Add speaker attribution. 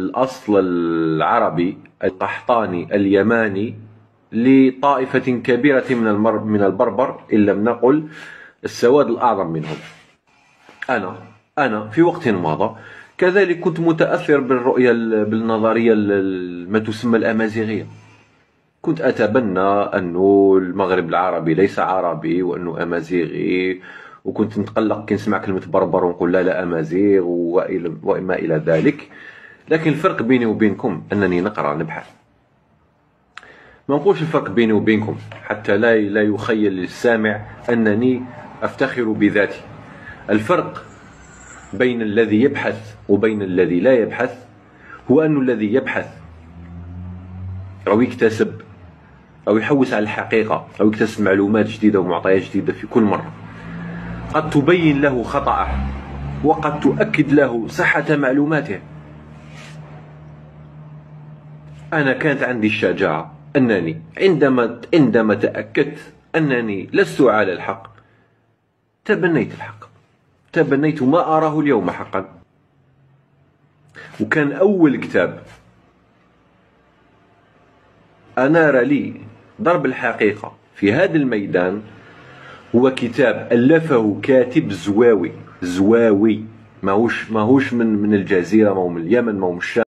Speaker 1: الأصل العربي القحطاني اليماني لطائفة كبيرة من البربر، إن لم نقل السواد الأعظم منهم. أنا في وقت مضى كذلك كنت متأثر بالنظرية ما تسمى الأمازيغية. كنت أتبنى أن المغرب العربي ليس عربي وأنه أمازيغي، وكنت نتقلق كي نسمع كلمة بربر ونقول لا أمازيغ وما إلى ذلك. لكن الفرق بيني وبينكم أنني نقرأ نبحث. ما نقولش الفرق بيني وبينكم حتى لا يخيل للسامع أنني أفتخر بذاتي. الفرق بين الذي يبحث وبين الذي لا يبحث هو أن الذي يبحث أو يكتسب أو يحوس على الحقيقة أو يكتسب معلومات جديدة ومعطيات جديدة في كل مرة، قد تبين له خطأه وقد تؤكد له صحة معلوماته. أنا كانت عندي الشجاعة أنني عندما تأكدت أنني لست على الحق تبنيت الحق، تبنيت ما أراه اليوم حقا. وكان أول كتاب أنار لي ضرب الحقيقة في هذا الميدان هو كتاب ألفه كاتب زواوي. ماهوش من الجزيرة، ماهو من اليمن، ماهو من الشام.